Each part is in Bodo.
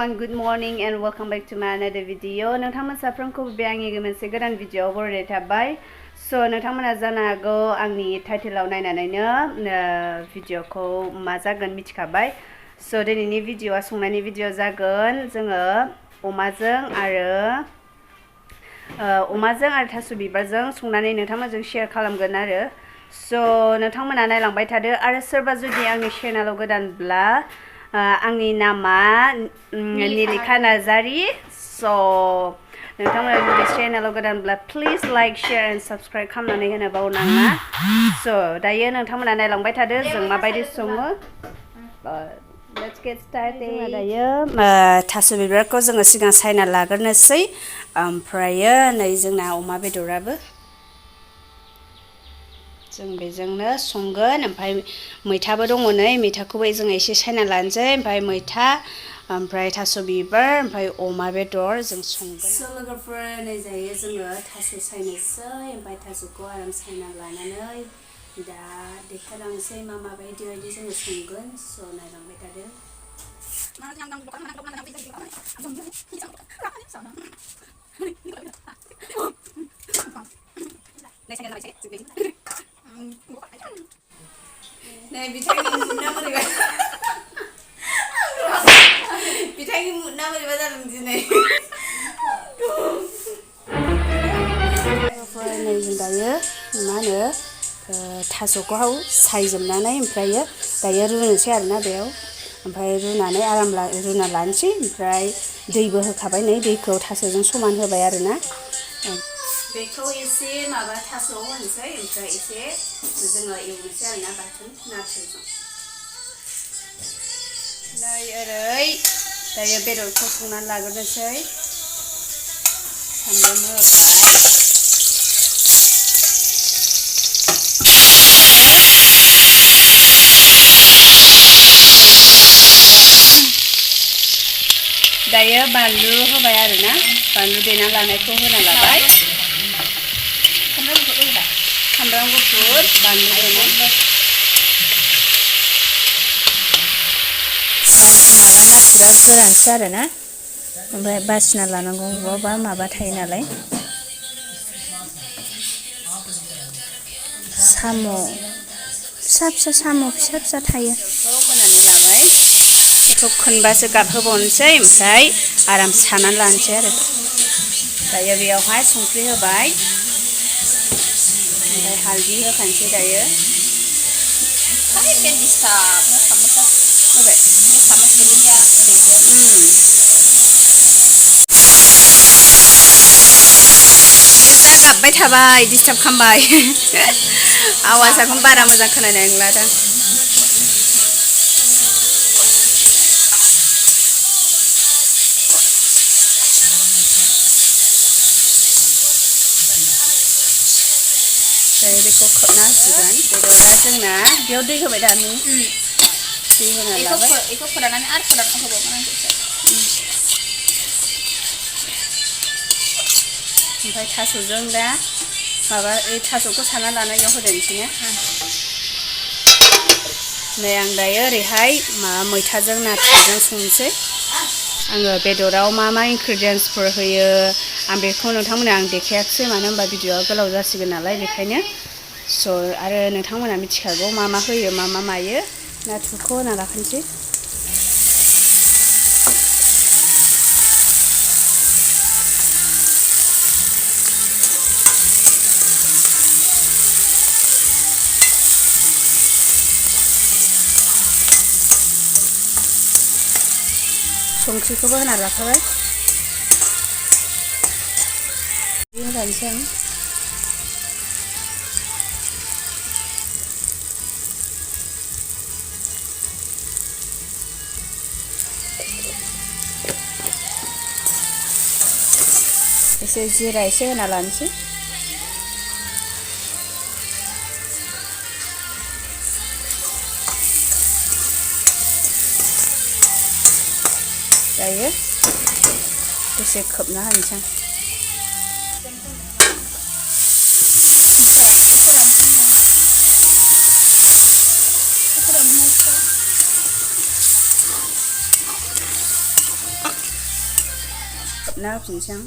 everyone, good morning and welcome back to my another video. नोंथांमोन साफ्रोमखौबो बे आंनि मोनसे गोदान भिडिअआव बरायनाय थाबाय। So नोंथांमोना जानो हागौ आंनि टाइटेलाव नायनानैनो भिडिअखौ मा जागोन मिथिखाबाय। So दिनैनि भिडिअआ संनायनि भिडिअ जागोन। जोङो अमाजों आरो थास' बिबारजों संनानै नोंथांमोनजों शेयार खालामगोन आरो। So नोंथांमोना नायलांबाय थादो आरो सोरबा जुदि आंनि चेनेलाव गोदानब्ला आंनि नामा निलिखा नार्जारी। So नोंथांमोना जुदि चेनेलाव गोदानब्ला please like share and subscribe खालामनानै होनो बावनाङा। So दायो नोंथांमोना नायलांबाय थादो जों माबायदि सङो। Let's get started. दायो थास' बिबारखौ जोङो सिगां सायना लाग्रोनोसै। ओमफ्रायो नै जोंना अमा बेदराबो जों बेजोंनो संगोन। ओमफ्राय मैथाबो दङ नै मैथाखौबो जों एसे सायना लानोसै। ओमफ्राय मैथा ओमफ्राय थास' बिबार ओमफ्राय अमा बेदर जों संगोन। लोगोफोर नै जायो जोङो थास' सायनोसै। ओमफ्राय थास'खौ आराम सायना लानानै दा देखायलांसै माबायदि जोङो संगोन। स' नायलांबाय थादो। Này बिथांनि मुदना बोरैबा बिथांनि मुदना बोरैबा जादों दिनै। नै जों दायो मा होनो थास'खौ सायजोबनानै ओमफ्रायो दायो रुनोसै आरोना बेयाव। ओमफ्राय रुनानै आराम रुना लानोसै। ओमफ्राय दैबो होखाबाय नै दैखौ थास'जों समान होबाय आरोना। बेखौ एसे माबा थास' होनोसै ओमफ्राय एसे जोङो एवनोसै आरोना बाथोन नाथुरजों। नै ओरै दायो बेदरखौ संनानै लाग्रोनोसै। सामब्राम होबाय दायो बानलु होबाय आरोना। बानलु देना लानायखौ होना लाबाय। सामब्राम गुफुर बानलु देना माबा नाथुरा गोरानसो आरोना। ओमफ्राय बासिना लानांगौ बबेबा माबा थायो नालाय। साम' फिसा फिसा साम' फिसा फिसा थायो। होनानै लाबाय। बेखौ खनबासो गाबहोबावनोसै ओमफ्राय आराम सानानै लानोसै आरो। दायो बेयावहाय संख्रि होबाय ओमफ्राय हालदै होखानोसै दायो। गाबबाय थाबाय डिस्टार्ब खालामबाय। आवाजखौनो बारा मोजां खोनानाय नंला दां। दायो बेखौ खोबना होसिगोन। बेदरा जोंना बेयाव दै होबाय दा दै होना लाबाय। बेखौ फोराननानै आरो फोरानना होबावगोन। ओमफ्राय थास'जों दा माबा थास'खौ साना लानायाव होदेरनोसै ना। नै आं दायो ओरैहाय मैथाजों नाथुरजों संनोसै। आङो बेदराव मा इनग्रेडियेन्ट्सफोर होयो आं बेखौ नोंथांमोना आं देखायाखिसै। मानो होनबा भिडिअआ गोलाव जासिगोन नालाय बेखायनो। स' आरो नोंथांमोना मिथिखागौ मा होयो मा मायो। नाथुरखौ होना लाखानोसै। संख्रिखौबो होना लाखाबाय। होनोसै आं एसे जिरा एसे होना लानोसै। दायो दसे खोबना होनोसै आं। खोबना होफिनसै आं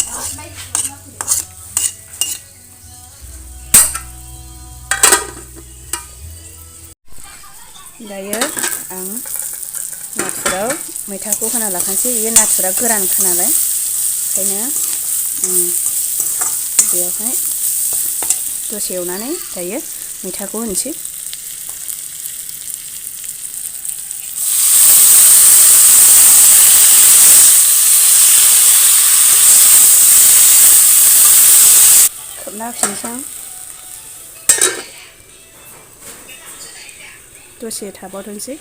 दायो आं नाथुराव मैथाखौ होना लाखानोसै बेयो नाथुरा गोरानखा नालाय ओंखायनो बेयावहाय दसे एवनानै दायो मैथाखौ होनोसै खोबना होफिनसै आं दसे थाबावथोंसै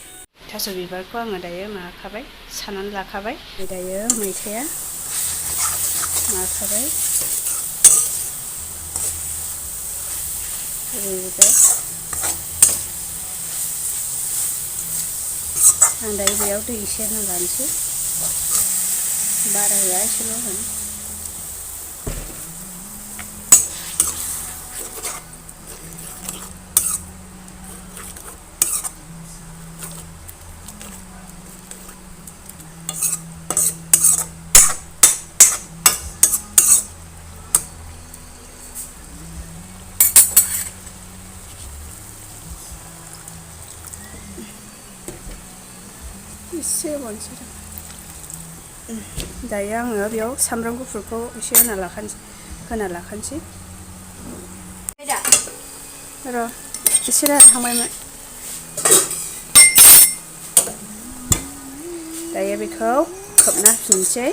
थास' बिबारखौ आङो दायो माबाखाबाय सानानै लाखाबाय दायो मैथाया माबाखाबाय रुइबाय आं दायो बेयाव दै एसे होना लानोसै बारा होआ एसेल' होगोन एसे होबावनोसै दायो आङो बेयाव सामब्राम गुफुरखौ एसे होना लाखानोसै र' एसे रानहांबायमोन दायो बेखौ खोबना होफिनसै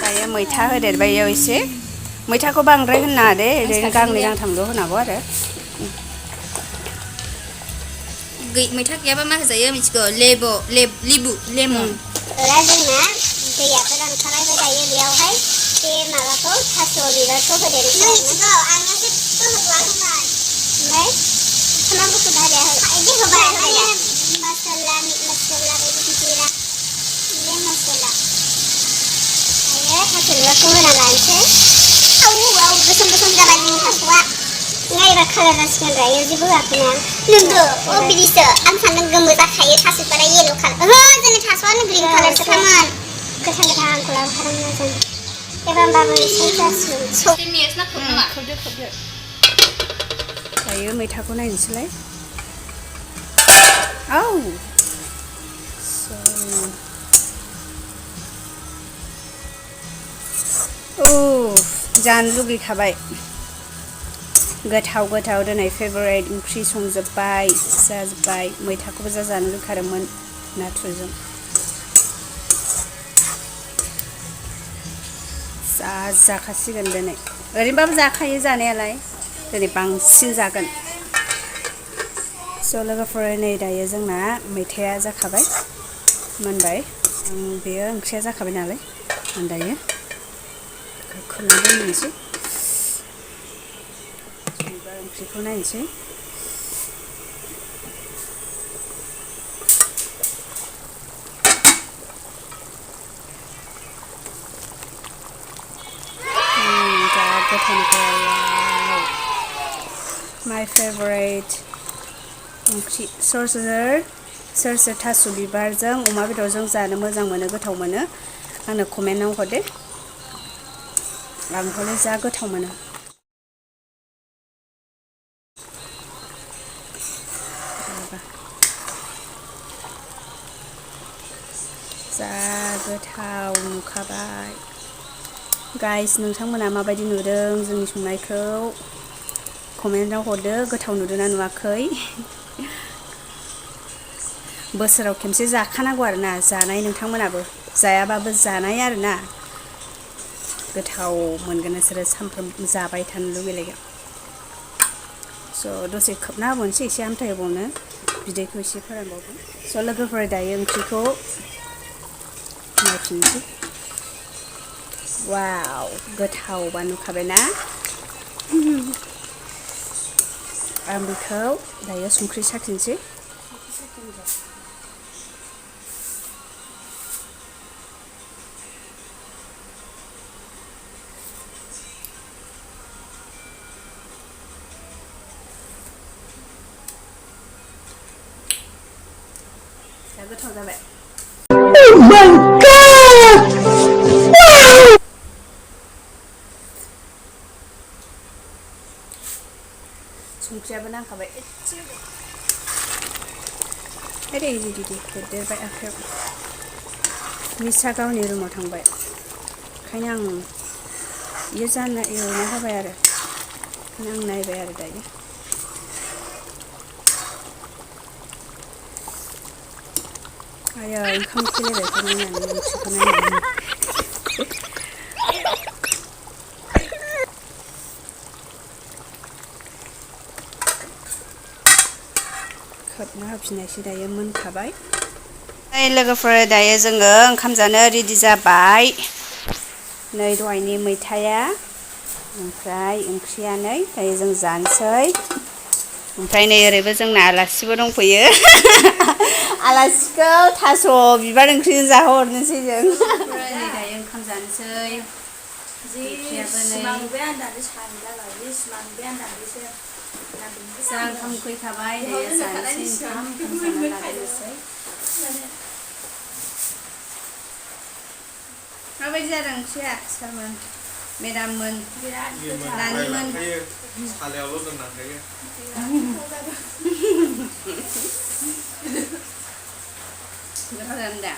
दायो मैथा होदेरबाय बेयाव एसे मैथाखौ बांद्राय होनो नाङा दे ओरैनो गांनै गांथामल' होनांगौ आरो मैथा गैयाबा मा होजायो मिथिगौ लेबु लेमन जोंना दैयाथ' रानखानायबो दायो बेयावहाय बे माबाखौ थास' बिबारखौ होदेरनोसै आङो जेबो होथ'वाखैमोन ओमफ्राय सामब्राम गुफुर भाजा बिदि होबाय मसला बायदि जिरा बे मसला दायो थास' बिबारखौ होना लानोसै आव गोसोम गोसोम जाबाय जोंनि थास'आ नायबा कालार जासिगोन दायो जेबो होआखैना नोंगौ बिदिसो आं सानदों गोमो जाखायो थास' बिबारा येल' कालार जोंनि थास'आनो ग्रिन कालारसोखामोन गोथां गोथांखौ लाबोखादोंमोन जों एबार होमबाबो एसे जासिगोन खोबदो दायो मैथाखौ नायनोसैलाय औ जानो लुगैखाबाय गोथाव दिनै फेभरेट ओंख्रि संजोब्बाय जाजोब्बाय मैथाखौबो जानो लुगैखादोंमोन नाथुरजों जाखासिगोन दिनै ओरैनोबाबो जाखायो जानायालाय दिनै बांसिन जागोन स' लोगोफोर नै दायो जोंना मैथाया जाखाबाय मोनबाय बेयो ओंख्रिया जाखाबाय नालाय आं दायो खोबनानै दोननोसै ओंख्रिखौ नायनोसै माय फेभरेट ओंख्रि सोर सोर थास' बिबारजों अमा बेदरजों जानो मोजां मोनो गोथाव मोनो आंनो कमेन्टआव हरदे आं हले जा गोथाव मोनो जा गोथाव नुखाबाय गाइस नोंथांमोना माबायदि नुदों जोंनि संनायखौ कमेन्टआव हरदो गोथाव नुदोंना नुवाखै बोसोराव खेमसे जाखानांगौ आरोना जानाय नोंथांमोनाबो जायाबाबो जानाय आरोना गोथाव मोनगोन नोंसोरो सानफ्रोमबो जाबाय थानो लुगैलायगोन स' दसे खोबना होबावनोसै एसे आमथाय होबावनो बिदैखौ एसे फोरानबावगोन स' लोगोफोर दायो ओंख्रिखौ नायफिननोसै वाव गोथावबा नुखाबायना आं बेखौ दायो संख्रि साखिनोसै गोथाव जाबाय संख्रियाबो नांखाबाय एसे ओरै देरबाय आखायाव मिसा गावनि रुमाव थांबाय ओंखायनो आं इयो जानो एवनो होबाय आरो आं नायबाय आरो दायो आया ओंखाम खेलेबायखौ नायनानै ओंख्रिखौ नायनानै खोबना होफिननायसै दायो मोनखाबाय लोगोफोर दायो जोङो ओंखाम जानो रेडि जाबाय नै दहायनि मैथाया ओमफ्राय ओंख्रिया नै दायो जों जानोसै ओमफ्राय नै ओरैबो जोंना आलासिबो दंफैयो आलासिखौ थास' बिबार ओंख्रिजों जाहोहरनोसै जों नै दायो ओंखाम जानोसै जा ओंखाम उखैखाबाय दायो जानोसै ओंखाम जानानै लानोसै माबायदि जादों ओंख्रिया सारमोन मेदाममोन नानिमोन सालायावल' दोननांखायो गोथाव जादों दा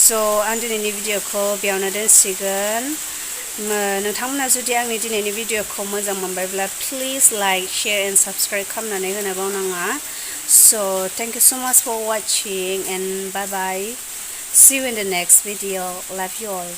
स' आं दिनैनि भिडिअखौ बेयावनो दोनसिगोन नोंथांमोना जुदि आंनि दिनैनि भिडिअखौ मोजां मोनबायब्ला please like share and subscribe खालामनानै होनो बावनाङा so' thank you so much for watching and bye bye see you in the next video love you all